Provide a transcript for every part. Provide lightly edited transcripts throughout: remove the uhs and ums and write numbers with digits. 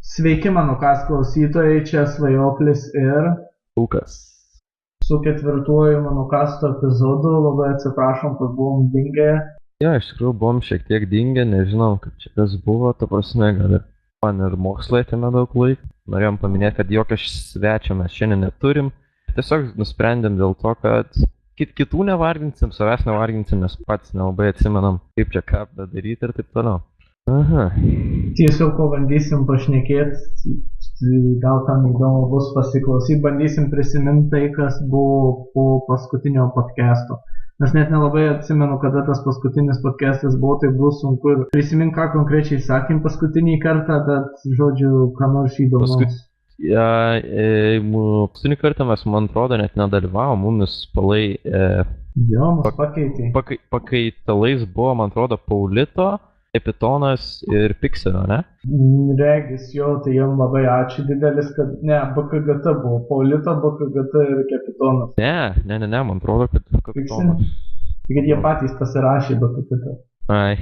Sveiki, mano kas klausytojai, čia Svajoklis ir Lukas. su ketvirtuoju mano kasto epizodu. Labai atsiprašom, kad buvom dingę. Jo, iš tikrųjų buvom šiek tiek dingę, nežinau, kaip čia kas buvo, ta prasme, gal ir mokslai atėmė daug laiko. Norėjom paminėti, kad jokio svečio mes šiandien neturim. Tiesiog nusprendėm dėl to, kad kitų nevarginsim, savęs nevarginsim, nes patys nelabai atsimenam, kaip čia ką daryti ir taip toliau. Aha. Tiesiog pabandysim pašnekėti, gal tam įdomu bus pasiklausyti, bandysim prisiminti tai, kas buvo po paskutinio podcast'o. Aš net nelabai atsimenu, kada tas paskutinis podcast'as buvo, tai bus sunku ir prisiminti, ką konkrečiai sakėm paskutinį kartą, bet žodžiu, ką nors įdomus. Paskutinį kartą mes, man atrodo, net nedalyvavom, mumis palai... Jo, mus pakeitė. Pakaitalais buvo, man atrodo, Paulito, Epitonas ir Pixelio, ne? Regis, jo, tai jam labai ačiū didelis, kad... Ne, BKGT buvo. Paulito, BKGT ir Epitonas. Ne, man atrodo, kad Epitonas. Tai kad jie patys pasirašė BKGT. Ai,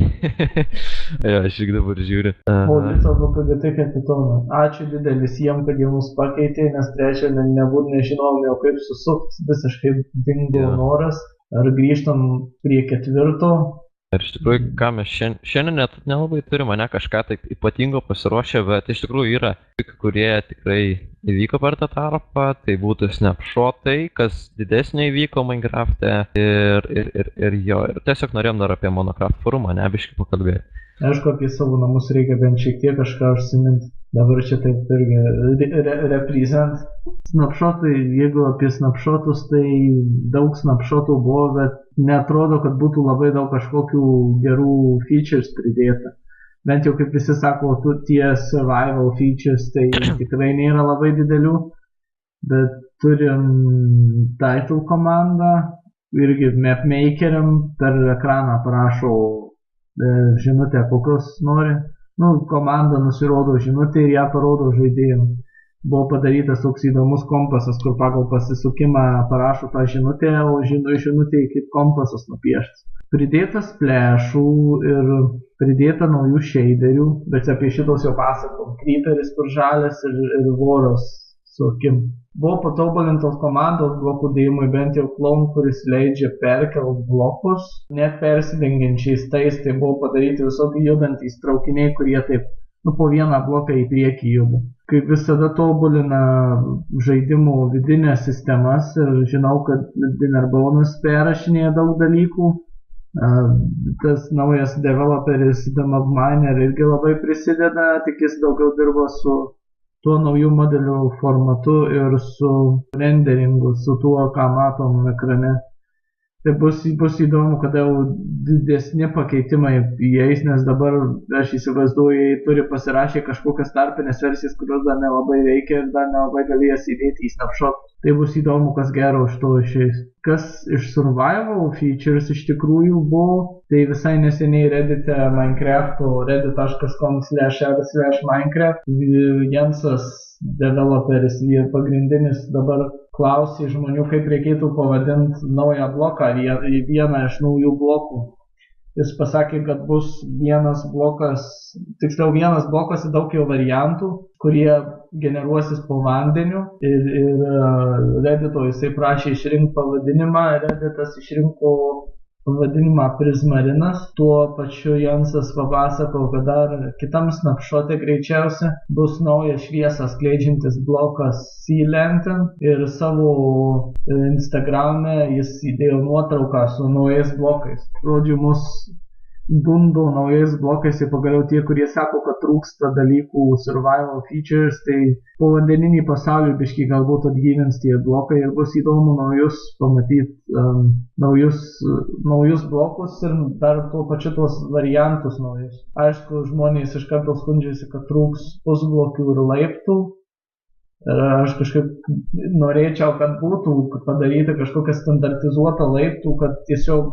jo, aš tik dabar žiūriu. Paulito, BKGT, Epitonas. Ačiū didelis jiem, kad jie mus pakeitė, nes trečia nežinojom jau kaip susukti, visiškai dingo noras. Ar grįžtam prie ketvirto? Ir iš tikrųjų, ką mes šiandien net nelabai turime, ne kažką taip ypatingo pasiruošę, bet iš tikrųjų yra, kurie tikrai įvyko per tą tarpą, tai būtų snapshotai, kas didesnė įvyko Minecraft'e ir tiesiog norėjom dar apie Monocraft forumą, ne, biškį pakalbėti. Aišku, apie savo namus reikia bent šiek tiek kažką užsiminti. Dabar čia taip irgi represent. Snapshotai, jeigu apie snapshotus, tai daug snapshotų buvo, bet neatrodo, kad būtų labai daug kažkokių gerų features pridėta. Bent jau kaip visi sako, tie survival features, tai tikrai nėra labai didelių, bet turim title komandą, irgi mapmakeriam per ekraną parašo žinutę, kokios nori. Komanda nusirodo žinutę ir ją parodo žaidėjim. Buvo padarytas toks įdomus kompasas, kur pagal pasisukimą parašo tą žinutę, o žinutė kaip kompasas nupieštas. Pridėta splashų ir pridėta naujų shaderių, bet apie šitos jau pasakom. Creeperis, kur žalias ir voras su akim. Buvo patobulintos komandos blokų dėjimui, bent jau klon, kuris leidžia perkelt blokus, net persidengiančiais tais, tai buvo padaryti visokie judantys traukiniai, kurie taip, po vieną bloką į priekį juda. Kaip visada tobulina žaidimų vidinės sistemas ir žinau, kad Dinarbonus perrašinėja daug dalykų. Tas naujas developeris Damagminer irgi labai prisideda, tik jis daugiau dirbo su tuo naujų modelių formatu ir su renderingu, su tuo, ką matom ekrane. Tai bus įdomu, kada jau didesni pakeitimai įeis, nes dabar aš įsivaizduoju, jie turi pasirašę kažkokias tarpinės versijas, kurios dar nelabai veikia ir dar nelabai galės įdėti į snapshot. Tai bus įdomu, kas gero iš to išeis. Kas iš survival features iš tikrųjų buvo, tai visai neseniai Reddit'e Minecraft'o reddit.com/r/Minecraft Jensas, developeris, pagrindinis dabar klausė žmonių, kaip reikėtų pavadinti naują bloką ar vieną iš naujų blokų. Jis pasakė, kad bus vienas blokas ir daug jo variantų, kurie generuosis po vandeniu ir Reddito jisai prašė išrinkti pavadinimą, Redditas išrinko pavadinimą Prismarinas. Tuo pačiu Jensas papasako, kad dar kitam snapshot'e greičiausia bus naujas šviesą skleidžiantis blokas Sea Lantern ir savo Instagram'e jis įdėjo nuotrauką su naujais blokais. Žodžiu, mus gundo naujais blokais ir pagaliau tie, kurie sako, kad trūksta dalykų survival features, tai povandeninį pasaulį biškį galbūt atgyvins tie blokai ir bus įdomu naujus pamatyti, naujus blokus ir dar tuo pačiu tuos variantus naujus. Aišku, žmonės iš karto skundžiasi, kad trūks pusblokių ir laiptų. Ir aš kažkaip norėčiau, kad būtų padaryti kažkokią standartizuotą laiptų, kad tiesiog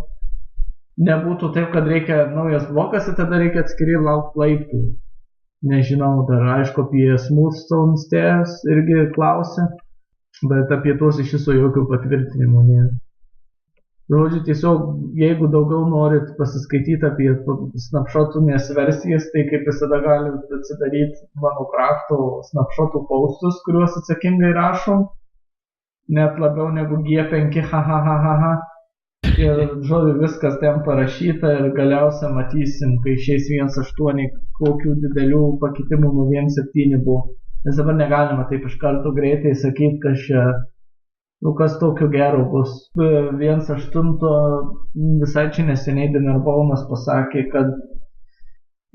nebūtų taip, kad reikia naujas blokas ir tada reikia atskiri laukti laiptų. Nežinau, dar aišku apie Smooth Stone Stairs irgi klausė, bet apie tuos iš viso jokių patvirtinimų nėra. Žodžiu, tiesiog, jeigu daugiau norit pasiskaityti apie snapshotinės versijas, tai kaip visada galite atsidaryti mano Crafto snapshotų postus, kuriuos atsakingai rašom, net labiau negu G5, ha. Ir, žodžiu, viskas ten parašyta ir galiausia matysim, kai išeis 1.8, kokių didelių pakitimų nuo 1.7 buvo. Nes dabar negalima taip iš karto greitai sakyti, kad čia kas tokio gero bus. 1.8 visai čia neseniai Dinarbaunas pasakė, kad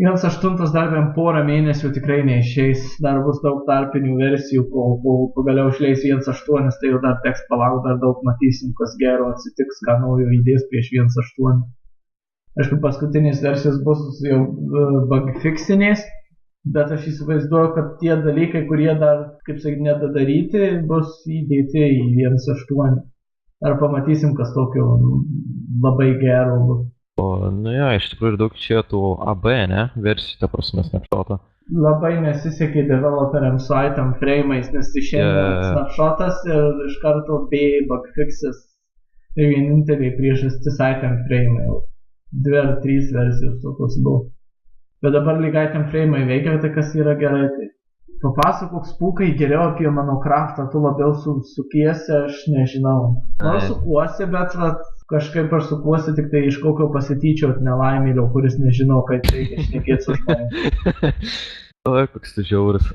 1.8 dar bent porą mėnesių tikrai neišeis, dar bus daug tarpinių versijų, kol pagaliau išleis 1.8, tai jau dar teks palaukti, dar daug matysim, kas gero atsitiks, ką naujo įdės prieš 1.8. Aišku, paskutinės versijos bus jau bugfixinės, bet aš įsivaizduoju, kad tie dalykai, kurie dar, kaip sakyti, nedadaryti, bus įdėti į 1.8. Ar pamatysim, kas tokio labai gero bus. O, nu jo, iš tikrųjų daug čia tų AB, ne? Versijų, ta prasme, snapshotą. Labai nesisekė developeriams su item frame'ais, nes išėjo snapshotas ir iš karto B bugfixes. Tai vieninteliai priežastis item frame'ai. 2 ar 3 versijos tokios buvo. Bet dabar lyg item frame'ai veikia, tai kas yra gerai. Tai papasakok spūkai geriau apie mano Craftą, tu labiau sukiesi, aš nežinau. Nors sukuosi, bet kažkaip aš sukuosi tik tai iš kokio pasityčiot nelaimėlio, kuris nežino, kad reikia šnekėti su žmonėm. Oi, koks tu žiauris.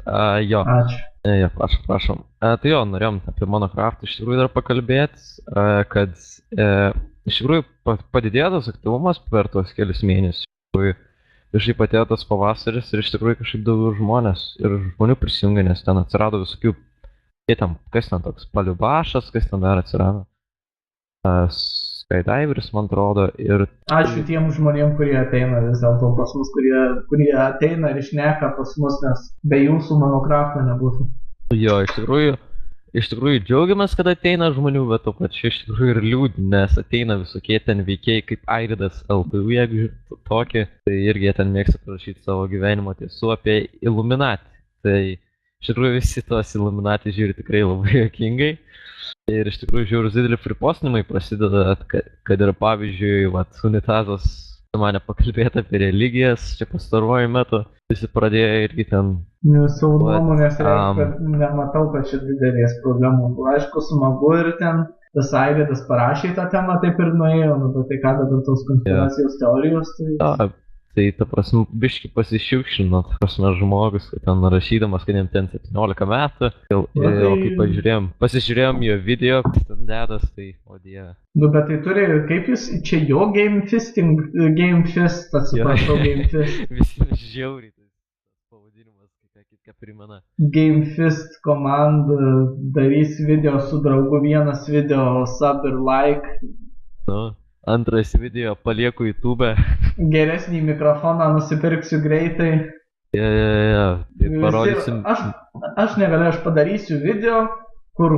Jo. Ačiū. Jo, prašom. Tai jo, norėjom apie mano Craftą iš tikrųjų dar pakalbėti, kad iš tikrųjų padidėjo tas aktyvumas per tuos kelius mėnesius. Kažkaip atėjo tas pavasaris ir iš tikrųjų kažkaip daugiau žmonės ir žmonių prisijungė, nes ten atsirado visokių, kas ten toks, Paliubašas, kas ten dar atsirado, Skydiveris, man atrodo, ir... Ačiū tiem žmonėm, kurie ateina vis dėlto pas mus, kurie ateina ir išneka pas mus, nes be jūsų mano Crafto nebūtų. Jo, iš tikrųjų džiaugiamės, kad ateina žmonių, bet to pačiu iš tikrųjų ir liūdni, nes ateina visokie ten veikėjai kaip Airidas LTU, jeigu tokį, tai irgi jie ten mėgsta parašyti savo gyvenimo tiesų apie Illuminati. Tai iš tikrųjų visi tos Illuminati žiūri tikrai labai juokingai. Ir iš tikrųjų žiūrus dideli pripostinimai prasideda, kad ir pavyzdžiui, Unitazas mane pakalbėti apie religijas čia pastaruoju metu. Visi pradėjo irgi ten... Savo nuomonės reikia, kad nematau, kad čia didelės problemų. Aišku, smagu ir ten tas Airidas parašė tą temą, taip ir nuėjo, bet tai ką dabar tos konspiracijos teorijos, tai... Tai ta prasme, biški pasišiukšlino, ta prasme, žmogus, kad ten rašydamas, kad jam ten 17 metų, o kai pasižiūrėjom jo video, ten dedas, tai o dieve. Bet tai turi, kaip jis, čia jo Game Fist, atsiprašau, Game Fist. Visi žiauriai, tas pavadinimas, ką primena. Game Fist komanda darys video su draugu, vienas video sub ir like. Antras video palieku YouTube. Geresnį mikrofoną nusipirksiu greitai. Tai parodysim. Aš negaliu, aš padarysiu video, kur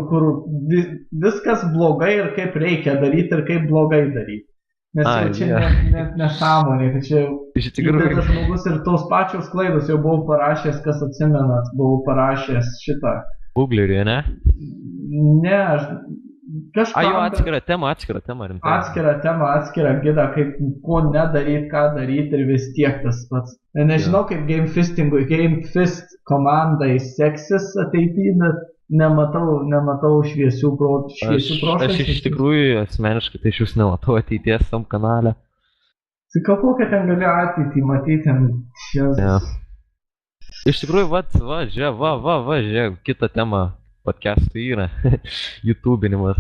viskas blogai ir kaip reikia daryti ir kaip blogai daryti. Nes čia net nesąmonė, kad čia įdėtas žmogus ir tos pačios klaidos jau buvau parašęs, kas atsimenat, buvau parašęs šitą. Googlerį, ne? Ne, aš... Jau atskira tema rimtai. Atskira tema, atskira gida, kaip ko nedaryt, ką daryt ir vis tiek tas pats. Nežinau, kaip Game Fist komandai seksis ateityje, bet nematau šviesių prošvaisių. Aš iš tikrųjų asmeniškai tai iš jūs nematau ateities tam kanale. Tai kokią ten gali ateitį matyti? Iš tikrųjų, žiūrėk, kita tema. Podcastų yra. YouTubinimas.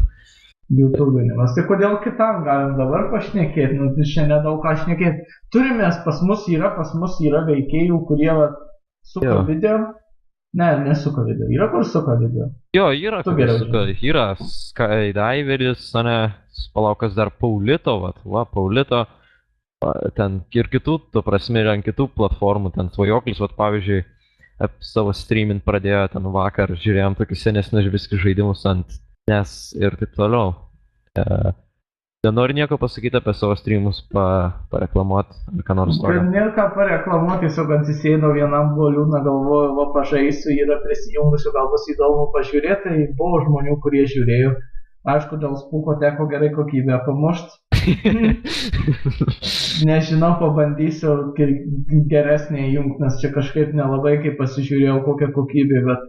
Tai kodėl kitam galim dabar pašnekėti? Tai šiandien daug ką šnekėti. Turimės, pas mus yra veikėjų, kurie suka video. Ne, nesuka video. Yra kur suka video? Jo, yra kur suka. Yra Skydiveris, palaukas dar Paulito, Paulito. Ten ir kitų, to prasme, ir ant kitų platformų, ten Svajoklis, pavyzdžiui. Savo streamint pradėjo ten vakar, žiūrėjom tokius senesnius viskis žaidimus ant NES ir taip toliau. Nenori nieko pasakyti apie savo streamus, pareklamuoti ar ką nors toliau? Nėra ką pareklamuoti, tiesiog atsisėdau vienam buvo liūdna, galvoju, pažaisiu, yra prisijungusiu, gal bus įdomu pažiūrėti, tai buvo žmonių, kurie žiūrėjo. Aišku, dėl spūko teko gerai kokybę pamušti. Nežinau, pabandysiu geresnį įjungti, nes čia kažkaip nelabai, kai pasižiūrėjau kokią kokybę, bet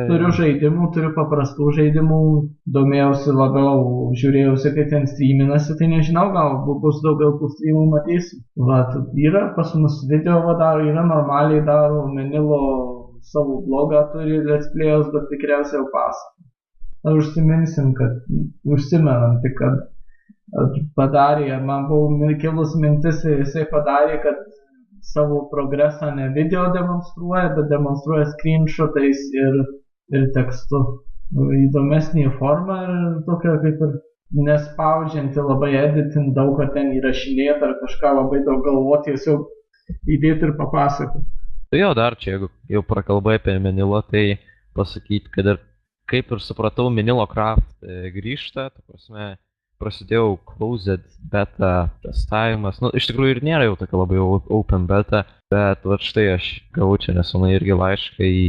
turiu žaidimų, turiu paprastų žaidimų, domėjausi labiau, žiūrėjausi, kaip ten streaminasi, tai nežinau, gal bus daugiau tų streamų matysiu. Vat, yra pas mus video daro, yra normaliai daro, Menilo savo blogą turi let's play'us, bet tikriausiai jau pasako. Užsiminsim, kad užsimenam, tik kad padarė, man buvo kilus mintis, jisai padarė, kad savo progresą ne video demonstruoja, bet demonstruoja screenshotais ir tekstu. Įdomesnė forma ir tokia kaip ir nespaudžianti, labai editinti, daug ką ten įrašinėti ar kažką labai daug galvoti, tiesiog įdėti ir papasakoti. Tai jo, dar čia, jeigu jau prakalbai apie Menilo, tai pasakyti, kad ir kaip ir supratau, Menilo Craft grįžta, ta prasme, prasidėjau closed beta testavimas, nu, iš tikrųjų ir nėra jau tokia labai open beta, bet va štai aš gavau čia nesenai irgi laišką į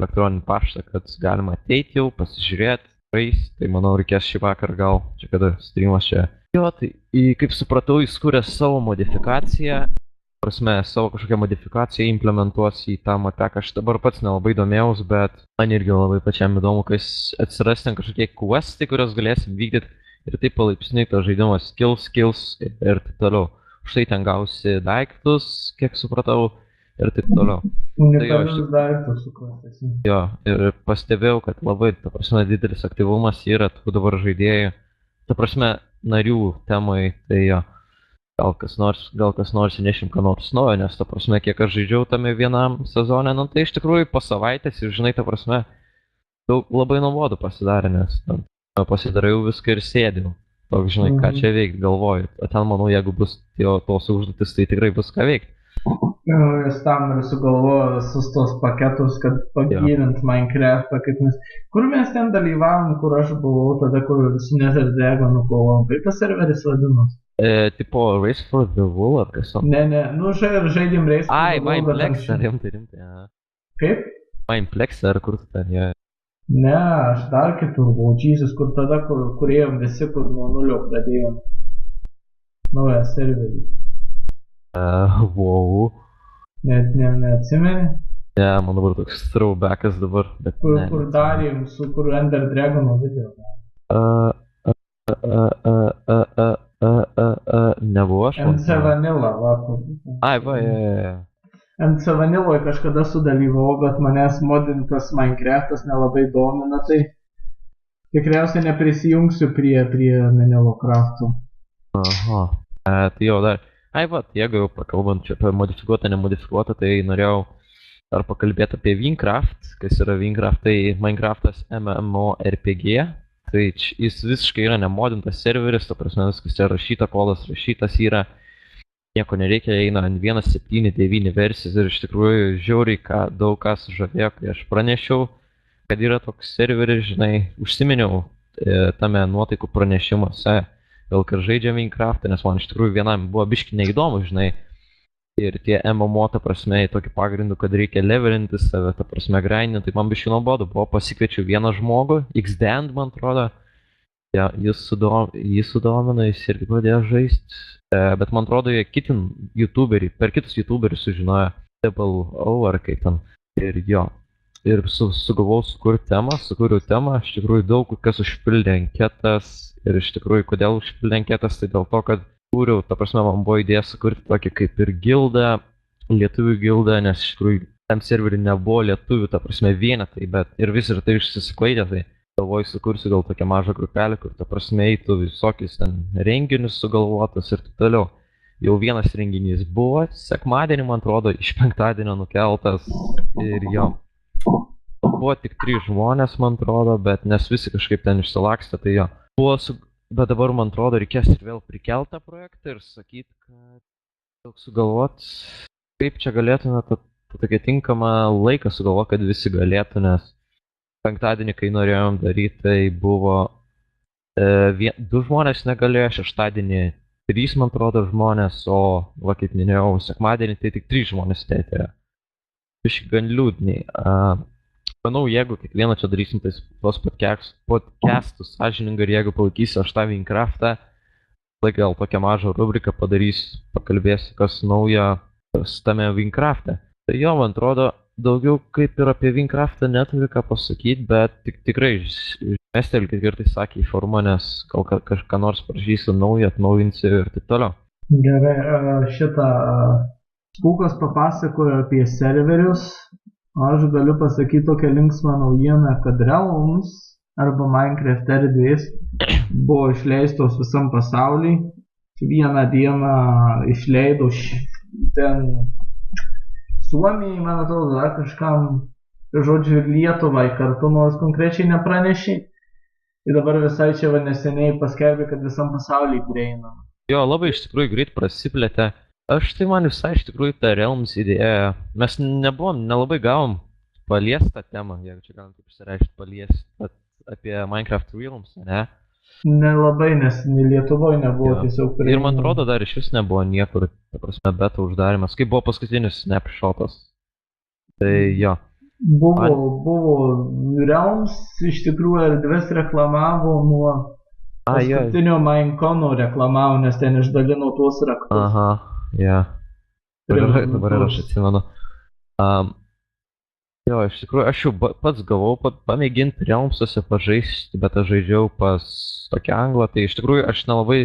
elektroninį paštą, kad galima ateiti jau, pasižiūrėti, praeis, tai manau reikės šį vakar gal, čia kada streamas čia. Jo, tai kaip supratau, jis kūrė savo modifikaciją, prasme, savo kažkokią modifikaciją implementuos į tą mapeką. Aš dabar pats nelabai domėjaus, bet man irgi labai pačiam įdomu, kai atsiras ten kažkokie questai, kurios galėsim vykdyti ir taip palaipsniui tas žaidimas skills ir taip toliau. Štai ten gausi daiktus, kiek supratau, ir taip toliau. Unikalius daiktus suklastėsi. Jo, ir pastebėjau, kad labai, ta prasme, didelis aktyvumas yra tų dabar žaidėjų, ta prasme, narių temai, tai jo. Gal kas nors nešim ką nors naujo, nes ta prasme, kiek aš žaidžiau tame vienam sezone, nu tai iš tikrųjų po savaitės ir žinai, ta prasme, daug labai nuobodu pasidarė, nes pasidariau viską ir sėdėjau. Toks, žinai, ką čia veikti, galvoju. O ten, manau, jeigu bus tos užduotis, tai tikrai bus ką veikti. Jis tam ir sugalvojo visus tos paketus, kad pagilint Minecraft'ą, kaip mes... Kur mes ten dalyvavom, kur aš buvau, tada, kur su Nether Dragonu kovom, kaip tas serveris vadinos? Tipo Race for the Wool ar kas? Ne, nu žaidėm Race for the Wool. Ai, Mineplex, rimtai. Kaip? Mineplex ar kur tu ten, jo. Ne, aš dar kitur buvau, Jesus, kur tada, kur ėjom visi, kur nuo nulio pradėjom. Naują serverį. Wow. Net neatsimeni? Ne, man dabar toks throwbackas dabar, bet ne. Kur darėm, kur Ender Dragono video. Nebuvo aš. MC Vanilla, va. Ai, va, je. MC Vanilloje kažkada sudalyvau, bet manęs modintas Minecraftas nelabai domina, tai tikriausiai neprisijungsiu prie Menilo Craftų. Aha, tai jau dar. Ai, va, jeigu jau pakalbant čia apie modifikuotą, nemodifikuotą, tai norėjau dar pakalbėti apie Winecraft. Kas yra Winecraft, tai Minecraftas MMORPG. Tai jis visiškai yra nemodintas serveris, ta prasme viskas yra rašyta, kodas rašytas yra, nieko nereikia, eina ant 1.7.9 versijos ir iš tikrųjų žiauriai daug ką sužavėjo, kai aš pranešiau, kad yra toks serveris, žinai, užsiminiau tame nuotaikų pranešimuose, gal kad žaidžia Minecraft'ą, nes man iš tikrųjų vienam buvo biški neįdomu, žinai, ir tie MMO, ta prasme, į tokį pagrindų, kad reikia levelinti save, ta prasme, grindinti, tai man biški nuobodu buvo, pasikviečiau vieną žmogų, XDand, man atrodo, ja, jis sudomino, jis irgi pradėjo žaisti, bet man atrodo, jie kiti youtuberiai, per kitus youtuberius sužinojo, Double ar kaip ten, ir jo, ir sugalvojau sukūriau temą, iš tikrųjų daug kas užpildė anketas, ir iš tikrųjų, kodėl užpildė anketas, tai dėl to, kad kūriau, ta prasme, man buvo idėja sukurti tokį kaip ir gildą, lietuvių gildą, nes iš tikrųjų tam serverį nebuvo lietuvių, ta prasme, vienetai, bet ir vis ir tai išsisklaidė, tai galvoju sukursiu gal tokią mažą grupelę, kur ta prasme eitų visokius ten renginius sugalvotus ir taip toliau. Jau vienas renginys buvo, sekmadienį, man atrodo, iš penktadienio nukeltas ir jo. Buvo tik 3 žmonės, man atrodo, bet nes visi kažkaip ten išsilakstė, tai jo. Bet dabar, man atrodo, reikės ir vėl prikelt tą projektą ir sakyti, kad daug sugalvot, kaip čia galėtume tokį tinkamą laiką sugalvoti, kad visi galėtų, nes penktadienį, kai norėjom daryti, tai buvo 2 žmonės negalėjo, šeštadienį 3, man atrodo, žmonės, o, va, kaip minėjau, sekmadienį tai tik 3 žmonės atėjo. Biški gan liūdniai. manau, jeigu kiekvieną čia darysim tos podcastus sąžiningai ir jeigu palaikysiu aš tą Minecraftą, tai gal tokią mažą rubriką padarysiu, pakalbėsiu, kas naujo tame Minecraft'e. Tai jo, man atrodo, daugiau kaip ir apie Minecraft'ą neturiu ką pasakyti, bet tikrai mestelkit kartais sakė į formą, nes gal kažką nors prašysiu naują, atnaujinsiu ir taip toliau. Gerai, Spūkas papasakojo apie serverius, aš galiu pasakyti tokią linksmą naujieną, kad Realms arba Minecraft erdvės buvo išleistos visam pasauliui. Vieną dieną išleido ten Suomijai, man atrodo, dar kažkam, žodžiu, ir Lietuvai kartu, nors konkrečiai nepranešė. Ir dabar visai čia neseniai paskelbė, kad visam pasauliui prieinama. Jo, labai iš tikrųjų greit prasiplėtė. Aš tai man visai iš tikrųjų tą Realms idėją. Mes nelabai gavom paliesti tą temą, jeigu čia galim taip išsireikšti paliesti apie Minecraft Realms, ne? Nelabai, nes Lietuvoje nebuvo tiesiog prieinama. Ir man atrodo dar iš vis nebuvo niekur, ta prasme, beta uždarimas, kaip buvo paskutinis snapshotas. Tai jo. Buvo Realms iš tikrųjų erdvės reklamavo nuo paskutinio Minecono reklamavo, nes ten išdalino tuos raktus. Aha, ja. Dabar ir aš atsimenu. Jo, iš tikrųjų, aš jau pats gavau pamėginti Realmsuose pažaisti, bet aš žaidžiau pas tokį anglą, tai iš tikrųjų aš nelabai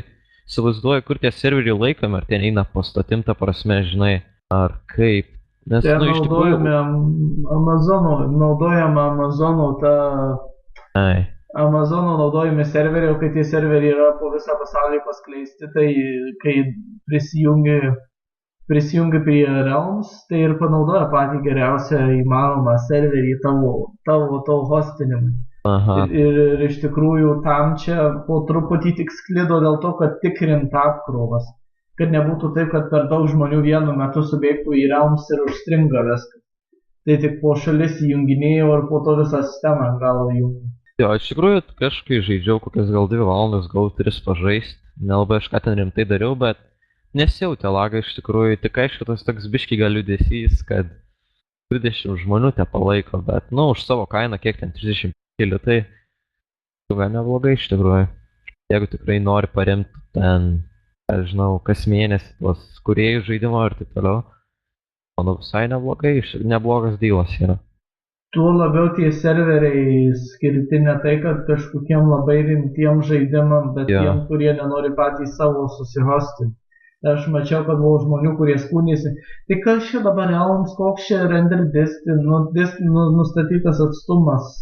įsivaizduoju, kur tie serveriai laikomi, ar ten eina pastatim, ta prasme, žinai, ar kaip. Nes, ten naudojame Amazono tą... Amazono naudojami serveriai, o kai tie serveriai yra po visą pasaulį paskleisti, tai kai prisijungi prie Realms, tai ir panaudoja patį geriausią įmanomą serverį tavo hostinimui. Ir iš tikrųjų tam čia po truputį tik sklido dėl to, kad tikrinta apkrovas. Kad nebūtų taip, kad per daug žmonių vienu metu subėgtų į Realms ir užstringa viską. Tai tik po šalis įjunginėjau ir po to visą sistemą gal įjungiau. Jo, iš tikrųjų, kažkai žaidžiau kokias gal 2 valandas, gal 3 pažaisti. Nelabai aš ką ten rimtai dariau, bet nesijautė lagai iš tikrųjų. Tik aišku, tas toks biški gal liūdesys, kad 20 žmonių te palaiko, bet, už savo kainą, kiek ten 30 kili, tai gan neblogai iš tikrųjų. Jeigu tikrai nori paremti ten, aš žinau, kas mėnesį tuos kūrėjų žaidimo ir taip toliau, manau visai neblogai, neblogas dylas yra. Tuo labiau tie serveriai skirti ne tai, kad kažkokiem labai rimtiem žaidimam, bet tiem, kurie nenori patys savo susihostinti. Aš mačiau, kad buvo žmonių, kurie skundėsi. Tai kas čia dabar Realms, koks čia render distance, nustatytas atstumas,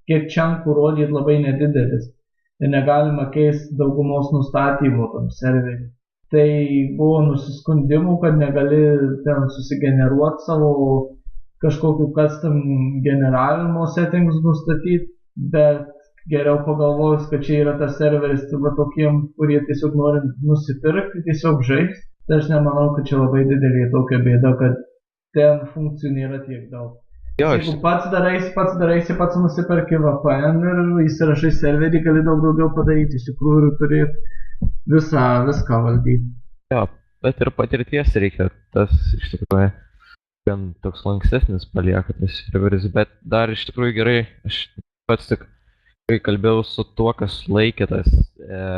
kiek čiankų rodyti labai nedidelis. Ir negalima keisti daugumos nustatymų tam serveriui. Tai buvo nusiskundimų, kad negali ten susigeneruoti savo kažkokiu custom generavimo settings nustatyti, bet geriau pagalvojus, kad čia yra tas serveris tokiem, kurie tiesiog nori nusipirkti, tiesiog žaisti. Tai aš nemanau, kad čia labai didelė tokia bėda, kad ten funkcijų nėra tiek daug. Jeigu pats daraisi, pats nusipirki VPN ir įsirašai serverį, gali daug daugiau padaryti, iš tikrųjų ir turėti viską valdyti. Jo, bet ir patirties reikia, tas iš tikrųjų gan toks lankstesnis palieka tas serveris, bet dar iš tikrųjų gerai, aš pats tik kai kalbėjau su tuo, kas laikė tas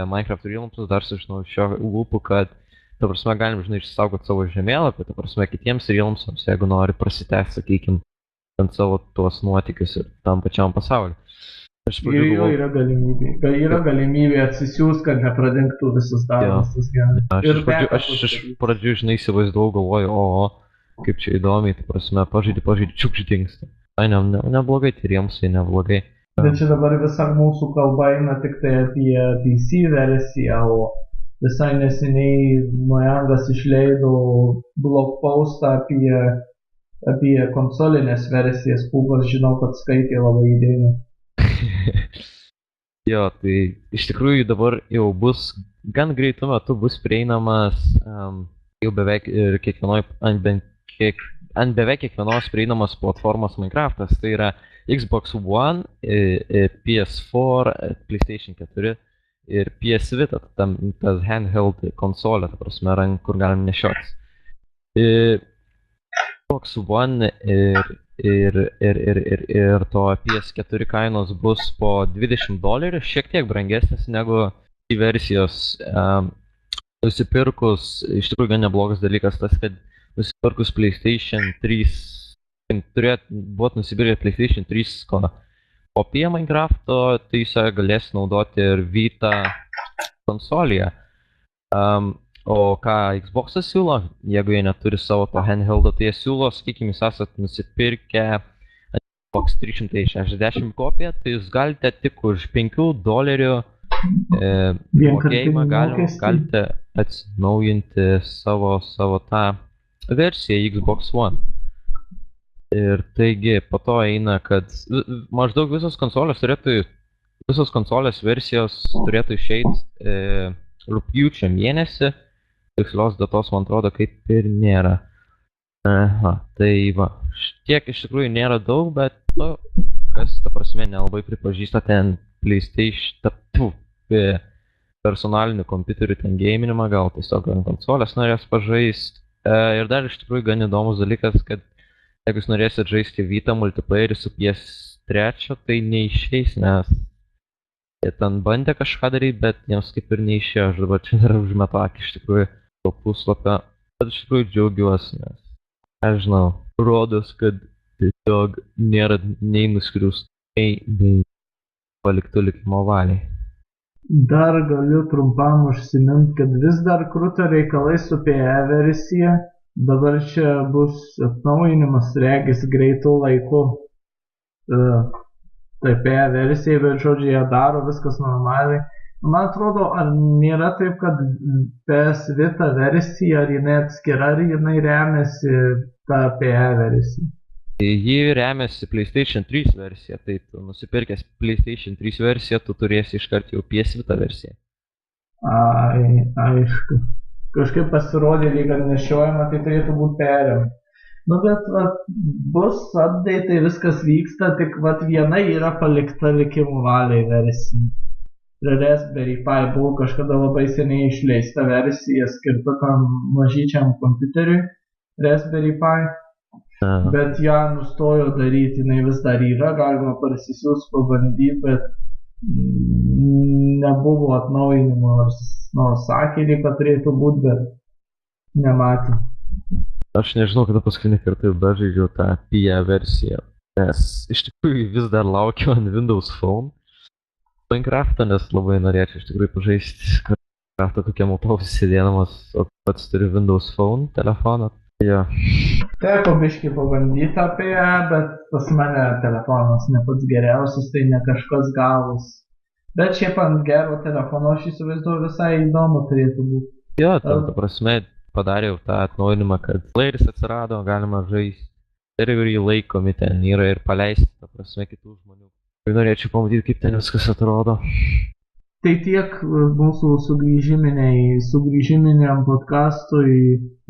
Minecraft Realmsus, dar sužinau šio lūpų, kad, ta prasme, galim, žinai, išsaugoti savo žemėlapį, ta prasme, kitiems Realmsams, jeigu nori prasitęsti, sakykim, ant savo tuos nuotykius ir tam pačiam pasauliu. Jo yra galimybė atsisiųs, kad nepradingtų visas darbas. Aš iš pradžių, žinai, įsivaizdavau, galvoju, kaip čia įdomiai, ta prasme, pažaidži, čiukš dingsta. Tai neblogai, tai Realmsai neblogai. Bet čia dabar visa mūsų kalba eina tik tai apie PC versiją, o visai neseniai Mojangas išleido blog postą apie konsolinės versijas, Pūgas žinau, kad skaitė labai įdėmiai. Jo, tai iš tikrųjų dabar jau bus, gan greitu metu bus prieinamas jau beveik ir ant beveik kiekvienos prieinamos platformos Minecraftas, tai yra Xbox One, PS4, PlayStation 4 ir PS Vita, tas handheld konsolė, ta prasme, kur galim nešiotis. Xbox One ir ir to PS4 kainos bus po $20, šiek tiek brangesnis negu į versijos nusipirkus. Iš tikrųjų gan neblogas dalykas tas, kad nusipirkus PlayStation 3, buvot nusipirkę PlayStation 3 kopiją Minecraft'o, tai jūs galės naudoti ir Vita konsolėje. O ką Xbox'as siūlo, jeigu jie neturi savo to handheldo, tai jie siūlo, sakykime, jūs esat nusipirkę Xbox 360 kopiją, tai jūs galite tik už $5 mokėjimą galite atsinaujinti savo tą versiją Xbox One. Ir taigi po to eina, kad maždaug visos konsolės versijos turėtų išeiti rugpjūčio mėnesį. Tikslios datos, man atrodo, kaip ir nėra. Tai va, tiek iš tikrųjų nėra daug, bet kas, ta prasme, nelabai pripažįsta ten PlayStation, personalinių kompiuterių ten gaminimą, gal tiesiog ant konsolės norės pažaisti. Ir dar iš tikrųjų gan įdomus dalykas, kad jeigu jūs norėsit žaisti Vita multiplayerį su PS3, tai neišeis, nes jie ten bandė kažką daryti, bet jiems kaip ir neišėjo. Aš dabar čia dar užmetu akį iš tikrųjų to puslapio, bet iš tikrųjų džiaugiuosi, nes aš žinau, rodos, kad tiesiog nėra nei nuskriaustų, nei paliktų likimo valiai. Dar galiu trumpam užsiminti, kad vis dar kruta reikalai su PE versija. Dabar čia bus atnaujinimas, regis, greitų laikų. Tai PE versija, bet žodžiu, jie daro viskas normaliai. Man atrodo, ar nėra taip, kad PS Vita versija, ar jinai atskira, ar jinai remiasi tą PE versiją? Ji remiasi PlayStation 3 versiją, tai tu nusipirkęs PlayStation 3 versiją, tu turėsi iškart jau PS Vita versiją. Aišku. Kažkaip pasirodė, lyg ar nešiojama, tai turėtų būti perėm. Nu, bet bus update, viskas vyksta, tik viena yra palikta likimų valiai versija. Raspberry Pi buvo kažkada labai seniai išleista versija skirta tam mažyčiam kompiuteriui Raspberry Pi, bet ją nustojo daryti, jinai vis dar yra, galima parsisiųsti, pabandyti, bet nebuvo atnaujinimo, nors sakė, kad turėtų būti, bet nematė. Aš nežinau, kada paskutinį kartą bežaidžiau tą PE versiją, nes iš tikrųjų vis dar laukiu ant Windows Phone Minecraft'ą, nes labai norėčiau iš tikrųjų pažaisti Minecraft'ą kokiam autobuse sėdėdamas, o pats turiu Windows Phone telefoną. Ja. Teko biškį pabandyti apie ją, bet pas mane telefonas ne pats geriausias, tai ne kažkas gavus. Bet šiaip ant gero telefono aš įsivaizduoju visai įdomu turėtų būti. Jo, ta prasme padariau tą atnaujinimą, kad playeris atsirado, galima žaisti. Serveriai laikomi ten yra ir paleisti, ta prasme, kitų žmonių. Norėčiau pamatyti, kaip ten viskas atrodo. Tai tiek mūsų sugrįžiminiam podcastui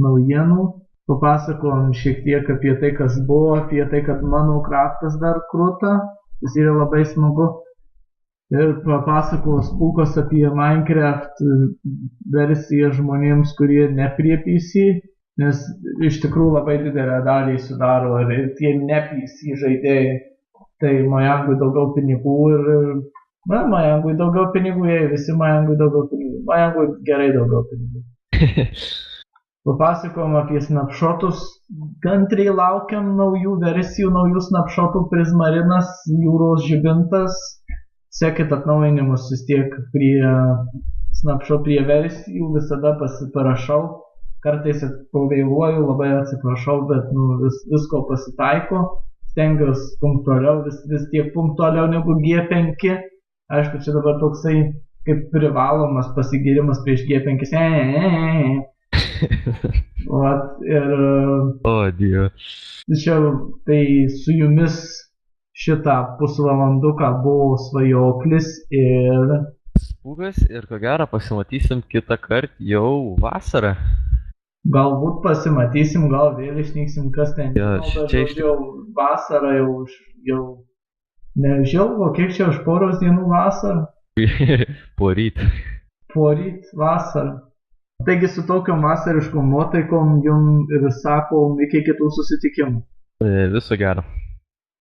naujienų. Papasakojom šiek tiek apie tai, kas buvo, apie tai, kad mano kraftas dar kruta. Tas yra labai smagu. Ir papasakos pulkos apie Minecraft versiją žmonėms, kurie ne prie PC, nes iš tikrųjų labai didelę dalį sudaro ir tie ne PC žaidėjai. Tai Mojangui daugiau pinigų ir Mojangui daugiau pinigų, jei visi Mojangui daugiau pinigų. Mojangui gerai daugiau pinigų. Papasakojom apie snapshotus, kantriai laukiam naujų versijų, naujų snapshotų, Prismarinas, Jūros žibintas. Sekit atnaujinimus vis tiek prie versijų, visada pasiparašau. Kartais pavėluoju, labai atsiprašau, bet visko pasitaiko. Stengiuosi punktualiau, vis tiek punktualiau negu G5. Aišku, čia dabar toksai kaip privalomas pasigirimas prieš G5. O, Dieve. Čia tai su jumis šitą pusvalanduką buvo Svajoklis ir Spūgas ir ko gero pasimatysim kitą kartą jau vasarą. Galbūt pasimatysim, gal vėl išnyksim, kas ten. Jau vasarą jau nežinau, kiek čia už poros dienų vasarą? Poryt. Poryt vasarą. Taigi su tokiom vasariškom nuotaikom jum ir sakom iki kitų susitikimų. Viso gero.